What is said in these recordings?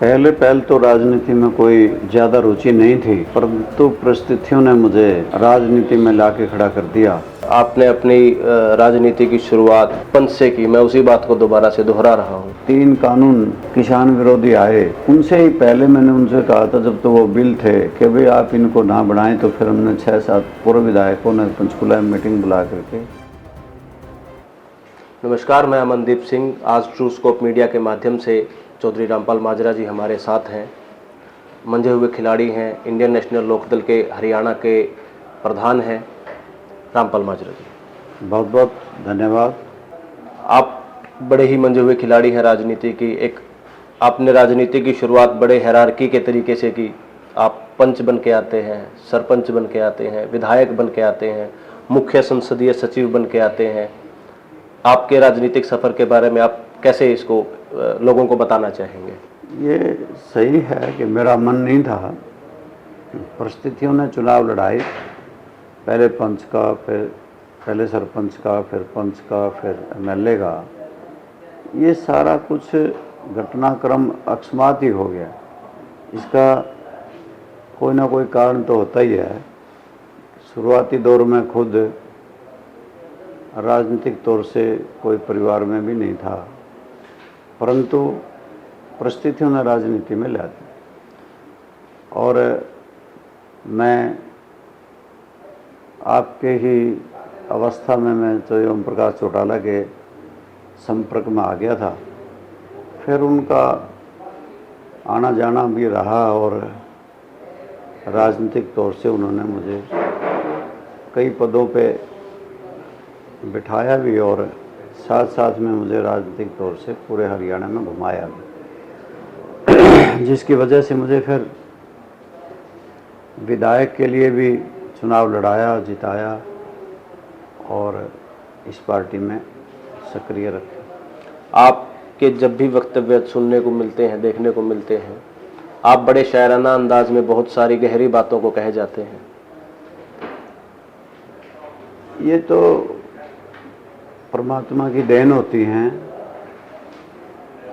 पहले तो राजनीति में कोई ज़्यादा रुचि नहीं थी, परंतु परिस्थितियों ने मुझे राजनीति में लाके खड़ा कर दिया। आपने अपनी राजनीति की शुरुआत पंच से की। मैं उसी बात को दोबारा से दोहरा रहा हूँ। 3 कानून किसान विरोधी आए, उनसे ही पहले मैंने उनसे कहा था, जब तो वो बिल थे, कि भाई आप इनको ना बढ़ाएं। तो फिर हमने 6-7 पूर्व विधायकों ने पंचकुला में मीटिंग बुला करके। नमस्कार, मैं अमनदीप सिंह। आज ट्रू स्कोप मीडिया के माध्यम से चौधरी रामपाल माजरा जी हमारे साथ हैं। मंझे हुए खिलाड़ी हैं, इंडियन नेशनल लोकदल के हरियाणा के प्रधान हैं रामपाल माजरा जी। बहुत बहुत धन्यवाद। आप बड़े ही मंझे हुए खिलाड़ी हैं राजनीति की। आपने राजनीति की शुरुआत बड़े हायरार्की के तरीके से की। आप पंच बन के आते हैं, सरपंच बन के आते हैं, विधायक बन के आते हैं, मुख्य संसदीय सचिव बन के आते हैं। आपके राजनीतिक सफ़र के बारे में आप कैसे इसको लोगों को बताना चाहेंगे? ये सही है कि मेरा मन नहीं था, परिस्थितियों ने चुनाव लड़ाई, पहले पंच का, फिर पहले सरपंच का, फिर पंच का, फिर एमएलए का। ये सारा कुछ घटनाक्रम अकस्मात ही हो गया। इसका कोई ना कोई कारण तो होता ही है। शुरुआती दौर में खुद राजनीतिक तौर से कोई परिवार में भी नहीं था, परंतु परिस्थितियों ने राजनीति में ला दी। और मैं आपके ही अवस्था में मैं चौधरी ओम प्रकाश चौटाला के संपर्क में आ गया था। फिर उनका आना जाना भी रहा और राजनीतिक तौर से उन्होंने मुझे कई पदों पे बिठाया भी और साथ साथ में मुझे राजनीतिक तौर से पूरे हरियाणा में घुमाया भी, जिसकी वजह से मुझे फिर विधायक के लिए भी चुनाव लड़ाया, जिताया और इस पार्टी में सक्रिय रखा। आपके जब भी वक्तव्य सुनने को मिलते हैं, देखने को मिलते हैं, आप बड़े शायराना अंदाज में बहुत सारी गहरी बातों को कहे जाते हैं। ये तो परमात्मा की देन होती हैं।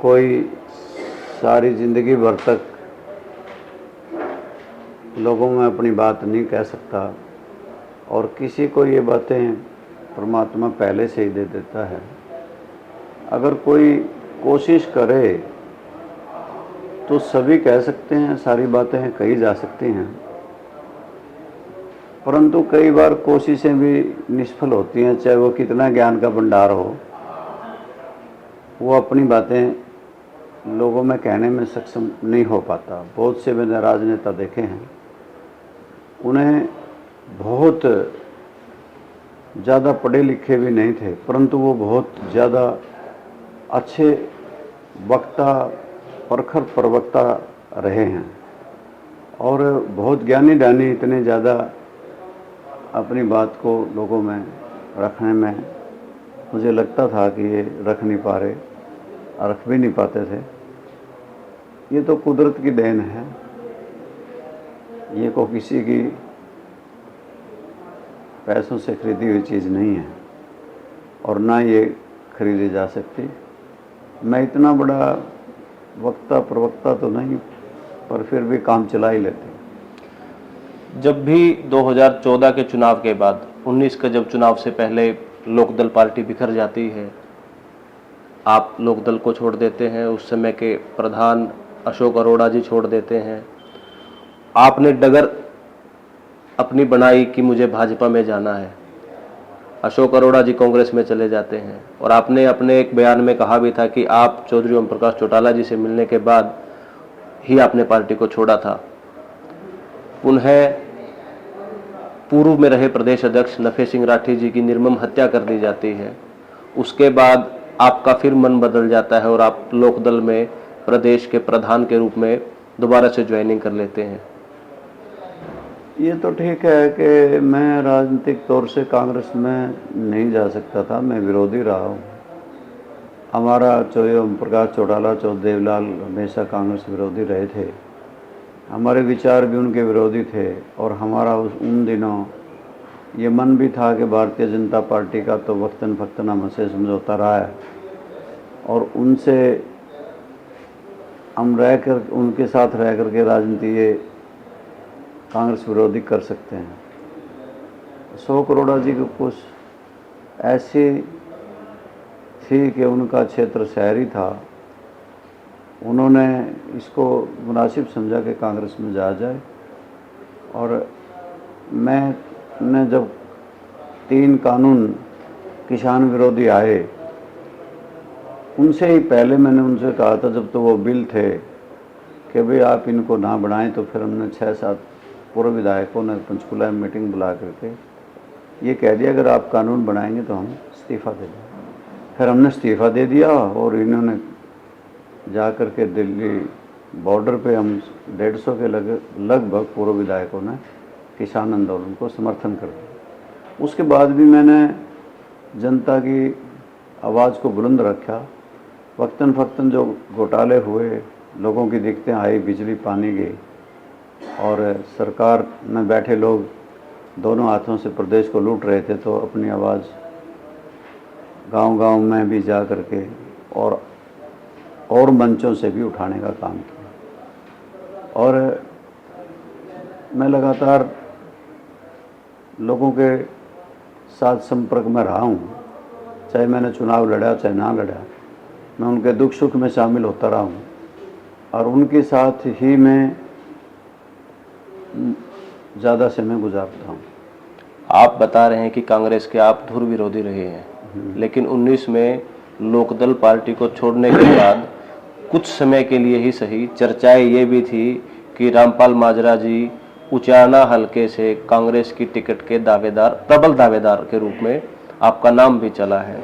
कोई सारी ज़िंदगी भर तक लोगों में अपनी बात नहीं कह सकता और किसी को ये बातें परमात्मा पहले से ही दे देता है। अगर कोई कोशिश करे तो सभी कह सकते हैं, सारी बातें कही जा सकती हैं, परंतु कई बार कोशिशें भी निष्फल होती हैं। चाहे वो कितना ज्ञान का भंडार हो, वो अपनी बातें लोगों में कहने में सक्षम नहीं हो पाता। बहुत से मैंने राजनेता देखे हैं, उन्हें बहुत ज़्यादा पढ़े लिखे भी नहीं थे, परंतु वो बहुत ज़्यादा अच्छे वक्ता, प्रखर प्रवक्ता रहे हैं और बहुत ज्ञानी दानी इतने ज़्यादा अपनी बात को लोगों में रखने में मुझे लगता था कि ये रख नहीं पा रहे, रख भी नहीं पाते थे। ये तो कुदरत की देन है, ये को किसी की पैसों से खरीदी हुई चीज़ नहीं है और ना ये खरीदी जा सकती। मैं इतना बड़ा वक्ता प्रवक्ता तो नहीं, पर फिर भी काम चला ही लेते। जब भी 2014 के चुनाव के बाद 19 का जब चुनाव से पहले लोकदल पार्टी बिखर जाती है, आप लोकदल को छोड़ देते हैं। उस समय के प्रधान अशोक अरोड़ा जी छोड़ देते हैं। आपने डगर अपनी बनाई कि मुझे भाजपा में जाना है। अशोक अरोड़ा जी कांग्रेस में चले जाते हैं और आपने अपने एक बयान में कहा भी था कि आप चौधरी ओम प्रकाश चौटाला जी से मिलने के बाद ही आपने पार्टी को छोड़ा था। पुनः पूर्व में रहे प्रदेश अध्यक्ष नफे सिंह राठी जी की निर्मम हत्या कर दी जाती है। उसके बाद आपका फिर मन बदल जाता है और आप लोकदल में प्रदेश के प्रधान के रूप में दोबारा से ज्वाइनिंग कर लेते हैं। ये तो ठीक है कि मैं राजनीतिक तौर से कांग्रेस में नहीं जा सकता था, मैं विरोधी रहा हूँ। हमारा चौधरी ओम प्रकाश चौटाला, चौधरी देवलाल हमेशा कांग्रेस विरोधी रहे थे। हमारे विचार भी उनके विरोधी थे और हमारा उन दिनों ये मन भी था कि भारतीय जनता पार्टी का तो वक्तन फक्तन हमसे समझौता रहा है और उनसे हम रह कर उनके साथ रह कर के राजनीति ये कांग्रेस विरोधी कर सकते हैं। 100 करोड़ा जी को कुछ ऐसी थी कि उनका क्षेत्र शहरी था, उन्होंने इसको मुनासिब समझा कि कांग्रेस में जा जाए। और मैंने जब 3 कानून किसान विरोधी आए, उनसे ही पहले मैंने उनसे कहा था, जब तो वो बिल थे, कि भाई आप इनको ना बनाएं, तो फिर हमने 6-7 पूर्व विधायकों ने पंचकुला में मीटिंग बुला करके ये कह दिया अगर आप कानून बनाएंगे तो हम इस्तीफ़ा दे देंगे। फिर हमने इस्तीफ़ा दे दिया और इन्होंने जा कर के दिल्ली बॉर्डर पे हम 150 के लगभग पूर्व विधायकों ने किसान आंदोलन को समर्थन कर दिया। उसके बाद भी मैंने जनता की आवाज़ को बुलंद रखा। वक्तन फ़क्तन जो घोटाले हुए, लोगों की दिक्कतें आई, बिजली पानी गई, और सरकार में बैठे लोग दोनों हाथों से प्रदेश को लूट रहे थे, तो अपनी आवाज़ गांव-गांव में भी जा कर के और मंचों से भी उठाने का काम किया। और मैं लगातार लोगों के साथ संपर्क में रहा हूँ, चाहे मैंने चुनाव लड़ा चाहे ना लड़ा, मैं उनके दुख सुख में शामिल होता रहा हूँ और उनके साथ ही मैं ज़्यादा समय गुजारता हूँ। आप बता रहे हैं कि कांग्रेस के आप धुर विरोधी रहे हैं, लेकिन 19 में लोकदल पार्टी को छोड़ने के बाद कुछ समय के लिए ही सही चर्चाएं ये भी थी कि रामपाल माजरा जी उचाना हलके से कांग्रेस की टिकट के दावेदार, प्रबल दावेदार के रूप में आपका नाम भी चला है।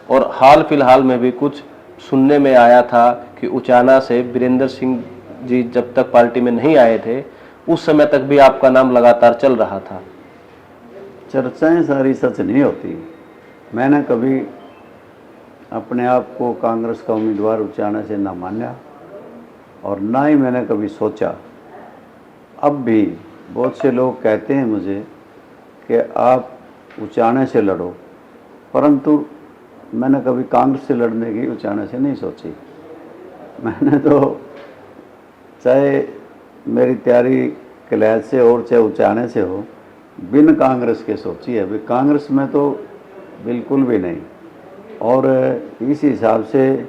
और हाल फिलहाल में भी कुछ सुनने में आया था कि उचाना से वीरेंद्र सिंह जी जब तक पार्टी में नहीं आए थे उस समय तक भी आपका नाम लगातार चल रहा था। चर्चाएं सारी सच नहीं होती। मैंने कभी अपने आप को कांग्रेस का उम्मीदवार उचाना से ना माना और ना ही मैंने कभी सोचा। अब भी बहुत से लोग कहते हैं मुझे कि आप उचाने से लड़ो, परंतु मैंने कभी कांग्रेस से लड़ने की उचाने से नहीं सोची। मैंने तो चाहे मेरी तैयारी कलैद से और चाहे उचाने से हो, बिन कांग्रेस के सोची है। अभी कांग्रेस में तो बिल्कुल भी नहीं। और इस हिसाब से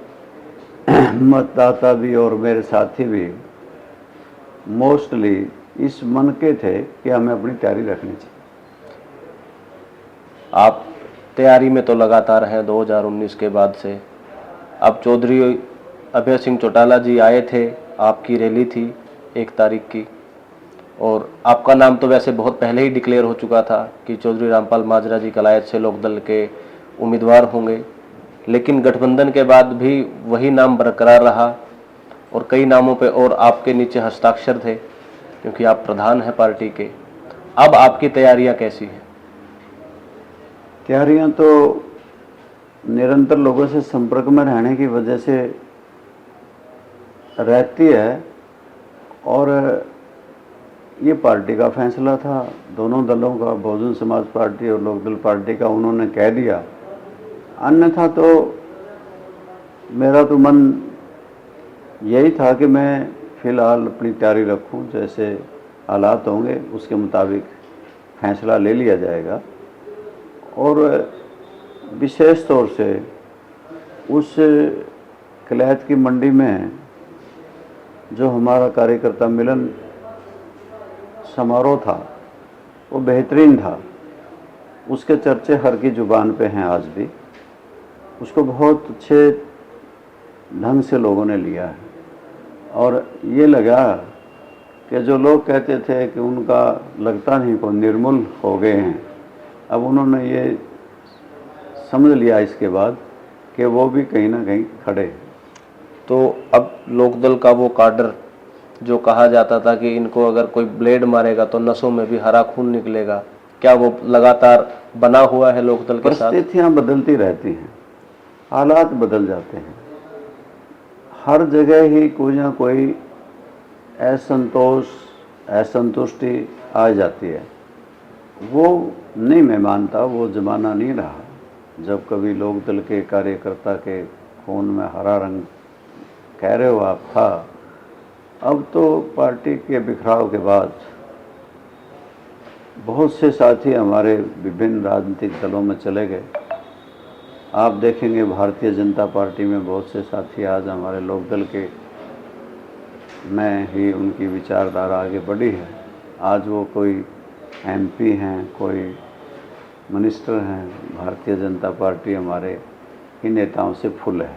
मतदाता भी और मेरे साथी भी मोस्टली इस मन के थे कि हमें अपनी तैयारी रखनी चाहिए। आप तैयारी में तो लगातार हैं 2019 के बाद से। अब चौधरी अभय सिंह चौटाला जी आए थे, आपकी रैली थी 1 तारीख की, और आपका नाम तो वैसे बहुत पहले ही डिक्लेयर हो चुका था कि चौधरी रामपाल माजरा जी कलायत से लोकदल के उम्मीदवार होंगे, लेकिन गठबंधन के बाद भी वही नाम बरकरार रहा और कई नामों पे और आपके नीचे हस्ताक्षर थे क्योंकि आप प्रधान हैं पार्टी के। अब आपकी तैयारियां कैसी हैं? तैयारियां तो निरंतर लोगों से संपर्क में रहने की वजह से रहती है, और ये पार्टी का फैसला था दोनों दलों का, बहुजन समाज पार्टी और लोकदल पार्टी का। उन्होंने कह दिया, अन्यथा तो मेरा तो मन यही था कि मैं फ़िलहाल अपनी तैयारी रखूं, जैसे हालात होंगे उसके मुताबिक फैसला ले लिया जाएगा। और विशेष तौर से उस कलैत की मंडी में जो हमारा कार्यकर्ता मिलन समारोह था वो बेहतरीन था। उसके चर्चे हर की ज़ुबान पे हैं आज भी। उसको बहुत अच्छे ढंग से लोगों ने लिया है और ये लगा कि जो लोग कहते थे कि उनका लगता नहीं को निर्मूल हो गए हैं, अब उन्होंने ये समझ लिया इसके बाद कि वो भी कहीं ना कहीं खड़े। तो अब लोकदल का वो काडर जो कहा जाता था कि इनको अगर कोई ब्लेड मारेगा तो नसों में भी हरा खून निकलेगा, क्या वो लगातार बना हुआ है लोकदल के साथ? परिस्थितियाँ बदलती रहती हैं, हालात बदल जाते हैं, हर जगह ही कोई ना कोई असंतोष, असंतुष्टि आ जाती है। वो नहीं, मैं मानता वो ज़माना नहीं रहा जब कभी लोकदल के कार्यकर्ता के खून में हरा रंग कह रहे हो आप था। अब तो पार्टी के बिखराव के बाद बहुत से साथी हमारे विभिन्न राजनीतिक दलों में चले गए। आप देखेंगे भारतीय जनता पार्टी में बहुत से साथी आज हमारे लोकदल के में ही उनकी विचारधारा आगे बढ़ी है। आज वो कोई एमपी हैं, कोई मिनिस्टर हैं। भारतीय जनता पार्टी हमारे ही नेताओं से फुल है।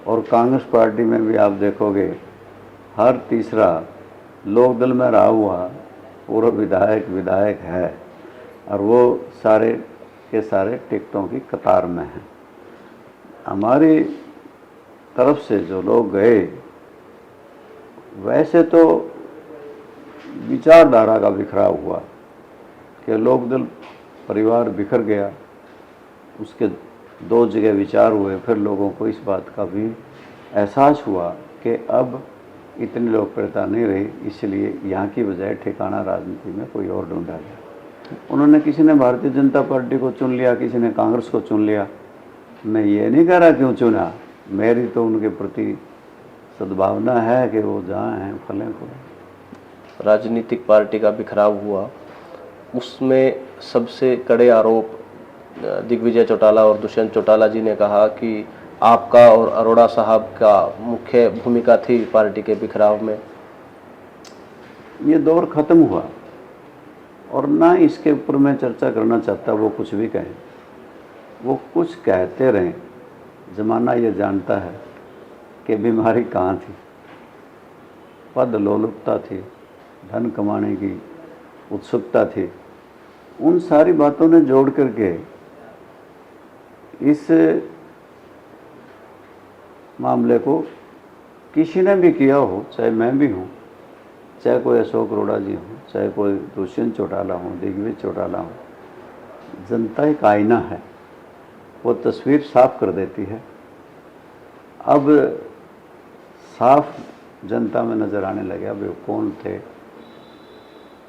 और कांग्रेस पार्टी में भी आप देखोगे हर तीसरा लोकदल में रहा हुआ पूरा विधायक है, और वो सारे के सारे टिकटों की कतार में हैं। हमारी तरफ से जो लोग गए, वैसे तो विचारधारा का बिखराव हुआ कि लोकदल परिवार बिखर गया, उसके दो जगह विचार हुए। फिर लोगों को इस बात का भी एहसास हुआ कि अब इतनी लोकप्रियता नहीं रही, इसलिए यहाँ की बजाय ठिकाना राजनीति में कोई और ढूंढा गया। उन्होंने, किसी ने भारतीय जनता पार्टी को चुन लिया, किसी ने कांग्रेस को चुन लिया। मैं ये नहीं कह रहा क्यों चुना, मेरी तो उनके प्रति सद्भावना है कि वो जहाँ हैं फलें फूलें। राजनीतिक पार्टी का बिखराव हुआ, उसमें सबसे कड़े आरोप दिग्विजय चौटाला और दुष्यंत चौटाला जी ने कहा कि आपका और अरोड़ा साहब का मुख्य भूमिका थी पार्टी के बिखराव में। ये दौर ख़त्म हुआ और ना इसके ऊपर मैं चर्चा करना चाहता। वो कुछ भी कहें, वो कुछ कहते रहें, ज़माना ये जानता है कि बीमारी कहाँ थी। पद लोलुपता थी, धन कमाने की उत्सुकता थी। उन सारी बातों ने जोड़ करके इस मामले को किसी ने भी किया हो, चाहे मैं भी हूँ, चाहे कोई अशोक अरोड़ा जी हों, चाहे कोई दुष्यंत चौटाला हों, दिग्विजय चौटाला हों, जनता एक आईना है, वो तस्वीर साफ कर देती है। अब साफ जनता में नज़र आने लगे अब वो कौन थे।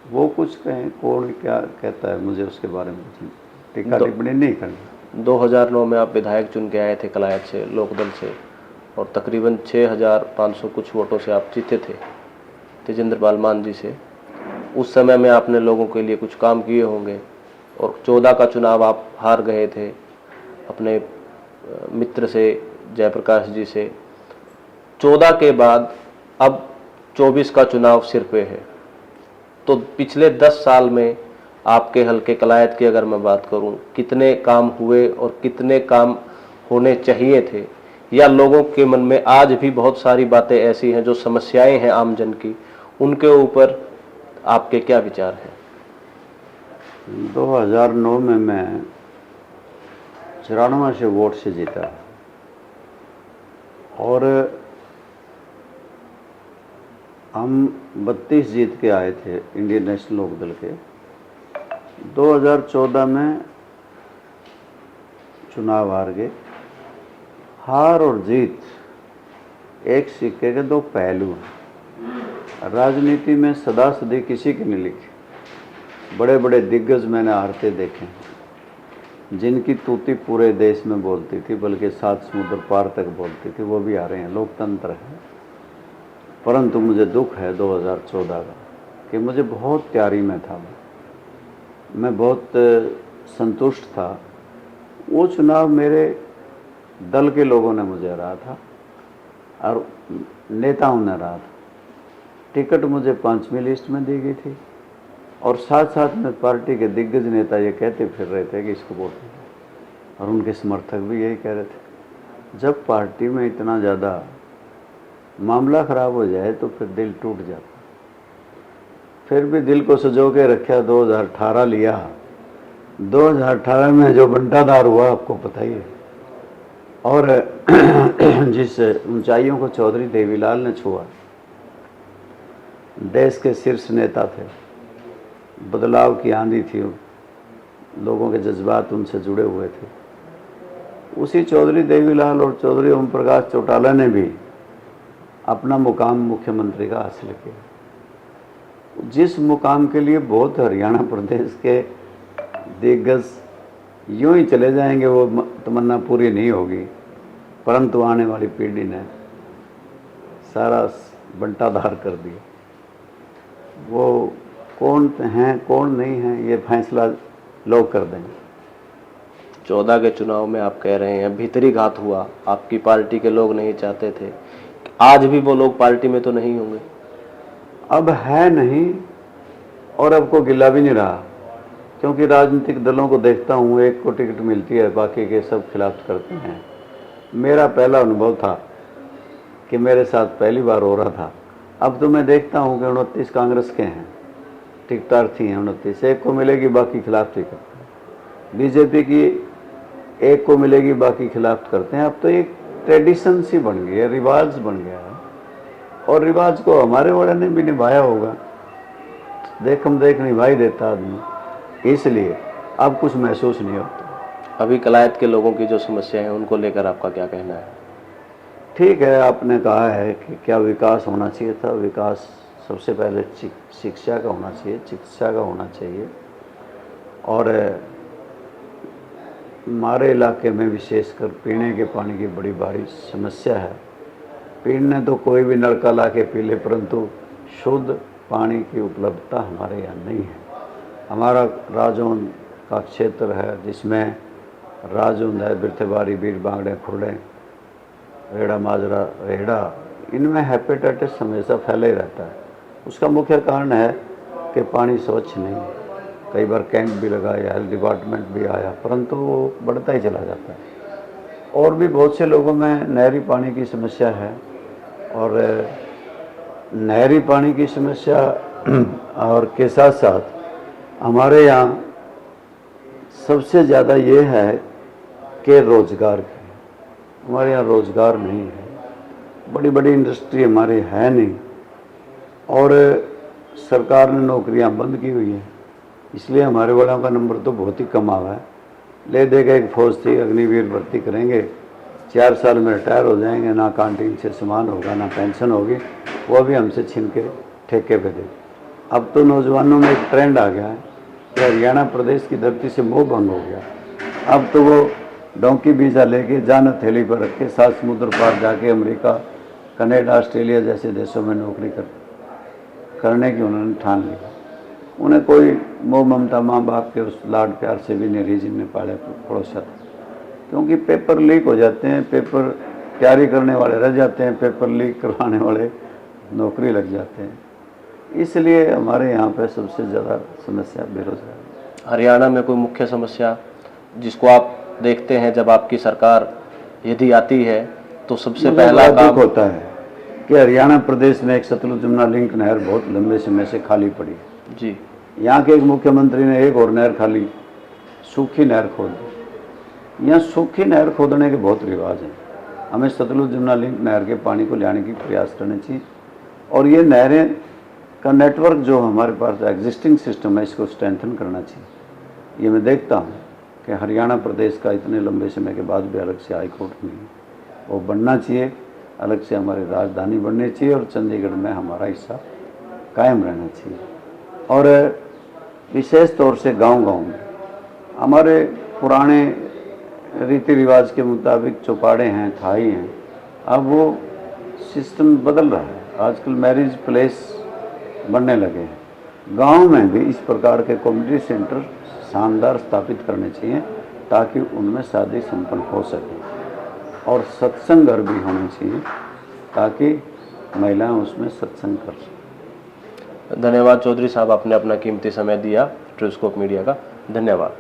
वो कुछ कहें, कौन क्या कहता है, मुझे उसके बारे में कुछ टिक्का टिप्पणी नहीं करनी। 2009 में आप विधायक चुन के आए थे कलायत से, लोकदल से, और तकरीबन 6500 कुछ वोटों से आप जीते थे तेजेंद्र बालमान जी से। उस समय में आपने लोगों के लिए कुछ काम किए होंगे, और 14 का चुनाव आप हार गए थे अपने मित्र से, जयप्रकाश जी से। 14 के बाद अब 24 का चुनाव सिर पे है। तो पिछले 10 साल में आपके हल्के कलायत की अगर मैं बात करूं, कितने काम हुए और कितने काम होने चाहिए थे, या लोगों के मन में आज भी बहुत सारी बातें ऐसी हैं जो समस्याएं हैं आम जन की, उनके ऊपर आपके क्या विचार हैं? 2009 में मैं 94 वोट से जीता और हम 32 जीत के आए थे इंडियन नेशनल लोकदल के। 2014 में चुनाव हार गए। हार और जीत एक सिक्के के दो पहलू हैं। राजनीति में सदा सदी किसी की नहीं लिखी। बड़े बड़े दिग्गज मैंने हारते देखे, जिनकी तूती पूरे देश में बोलती थी, बल्कि 7 समुद्र पार तक बोलती थी, वो भी आ रहे हैं। लोकतंत्र है। परंतु मुझे दुख है 2014 का कि मुझे बहुत तैयारी में था, मैं बहुत संतुष्ट था। वो चुनाव मेरे दल के लोगों ने मुझे हराया था और नेताओं ने हराया था। टिकट मुझे 5वीं लिस्ट में दी गई थी और साथ साथ में पार्टी के दिग्गज नेता ये कहते फिर रहे थे कि इसको वोट दें, और उनके समर्थक भी यही कह रहे थे। जब पार्टी में इतना ज़्यादा मामला ख़राब हो जाए तो फिर दिल टूट जाता। फिर भी दिल को संजो के रखा। 2018 लिया। 2018 में जो बंटाधार हुआ आपको पता ही है, और जिस ऊंचाइयों को चौधरी देवीलाल ने छुआ, देश के शीर्ष नेता थे, बदलाव की आंधी थी, लोगों के जज्बात उनसे जुड़े हुए थे। उसी चौधरी देवीलाल और चौधरी ओम प्रकाश चौटाला ने भी अपना मुकाम मुख्यमंत्री का हासिल किया। जिस मुकाम के लिए बहुत हरियाणा प्रदेश के दिग्गज यूं ही चले जाएंगे, वो तमन्ना पूरी नहीं होगी, परंतु आने वाली पीढ़ी ने सारा बंटाधार कर दिया। वो कौन हैं कौन नहीं हैं ये फैसला लोग कर देंगे। 14 के चुनाव में आप कह रहे हैं भीतरी घात हुआ, आपकी पार्टी के लोग नहीं चाहते थे, आज भी वो लोग पार्टी में तो नहीं होंगे? अब है नहीं और अब को गिला भी नहीं रहा, क्योंकि राजनीतिक दलों को देखता हूँ, एक को टिकट मिलती है, बाकी के सब खिलाफ करते हैं। मेरा पहला अनुभव था कि मेरे साथ पहली बार हो रहा था। अब तो मैं देखता हूँ कि 29 कांग्रेस के हैं, टिकटार्थी हैं 29, एक को मिलेगी बाकी खिलाफ ही करते हैं। बीजेपी की एक को मिलेगी बाकी खिलाफ करते हैं। अब तो एक ट्रेडिशन सी बन गई है, रिवाज बन गया है, और रिवाज को हमारे वाले ने भी निभाया होगा। देखम देख निभाई देता आदमी, इसलिए अब कुछ महसूस नहीं होता। अभी कलायत के लोगों की जो समस्या है उनको लेकर आपका क्या कहना है? ठीक है, आपने कहा है कि क्या विकास होना चाहिए था। विकास सबसे पहले शिक्षा का होना चाहिए, चिकित्सा का होना चाहिए। और हमारे इलाके में विशेषकर पीने के पानी की बड़ी भारी समस्या है। पीने तो कोई भी नलका ला के पी ले, परंतु शुद्ध पानी की उपलब्धता हमारे यहाँ नहीं है। हमारा राजौंद का क्षेत्र है जिसमें राजौंद है, बिरथेबारी, बीर बांगड़े, खुरड़े, रेड़ा माजरा, रेड़ा, इनमें हेपेटाइटिस हमेशा फैला ही रहता है। उसका मुख्य कारण है कि पानी स्वच्छ नहीं है। कई बार कैंप भी लगाया, हेल्थ डिपार्टमेंट भी आया, परंतु वो बढ़ता ही चला जाता है। और भी बहुत से लोगों में नहरी पानी की समस्या है, और नहरी पानी की समस्या और के साथ साथ हमारे यहाँ सबसे ज़्यादा ये है कि रोज़गार की, हमारे यहाँ रोज़गार नहीं है, बड़ी बड़ी इंडस्ट्री हमारे है नहीं, और सरकार ने नौकरियाँ बंद की हुई हैं। इसलिए हमारे वालों का नंबर तो बहुत ही कम आवा है। ले देगा एक फौज थी, अग्निवीर भर्ती करेंगे, 4 साल में रिटायर हो जाएंगे, ना कैंटीन से सामान होगा, ना पेंशन होगी, वो भी हमसे छीन के ठेके पे दे। अब तो नौजवानों में एक ट्रेंड आ गया है कि हरियाणा प्रदेश की धरती से मोह भंग हो गया। अब तो वो डोंकी वीज़ा लेके जान थैली पर रख के 7 समुद्र पार जाके अमेरिका, कनाडा, ऑस्ट्रेलिया जैसे देशों में नौकरी करने की उन्होंने ठान लिया। उन्हें कोई मोह ममता माँ बाप के उस लाड प्यार से भी नहीं, रीजन में पाले पड़ोसा, क्योंकि पेपर लीक हो जाते हैं, पेपर तैयारी करने वाले रह जाते हैं, पेपर लीक करवाने वाले नौकरी लग जाते हैं। इसलिए हमारे यहाँ पे सबसे ज़्यादा समस्या बेरोजगारी। हरियाणा में कोई मुख्य समस्या जिसको आप देखते हैं जब आपकी सरकार यदि आती है तो सबसे पहला काम होता है कि हरियाणा प्रदेश में एक सतलुज जमुना लिंक नहर बहुत लंबे समय से खाली पड़ी है जी। यहाँ के एक मुख्यमंत्री ने एक और नहर खाली, सूखी नहर खोद दी। यहाँ सूखी नहर खोदने के बहुत रिवाज हैं। हमें सतलुज जमुना लिंक नहर के पानी को लाने की प्रयास करने चाहिए, और ये नहरें का नेटवर्क जो हमारे पास एग्जिस्टिंग सिस्टम है, इसको स्ट्रेंथन करना चाहिए। ये मैं देखता हूँ कि हरियाणा प्रदेश का इतने लंबे समय के बाद भी अलग से हाई कोर्ट नहीं है, वो बनना चाहिए। अलग से हमारी राजधानी बननी चाहिए, और चंडीगढ़ में हमारा हिस्सा कायम रहना चाहिए। और विशेष तौर से गांव-गांव में हमारे पुराने रीति रिवाज के मुताबिक चौपाड़े हैं, थाई हैं, अब वो सिस्टम बदल रहा है। आजकल मैरिज प्लेस बनने लगे हैं। गांव में भी इस प्रकार के कम्युनिटी सेंटर शानदार स्थापित करने चाहिए, ताकि उनमें शादी संपन्न हो सके, और सत्संग घर भी होने चाहिए, ताकि महिलाएं उसमें सत्संग कर सकें। धन्यवाद चौधरी साहब, आपने अपना कीमती समय दिया ट्रूस्कोप मीडिया का। धन्यवाद।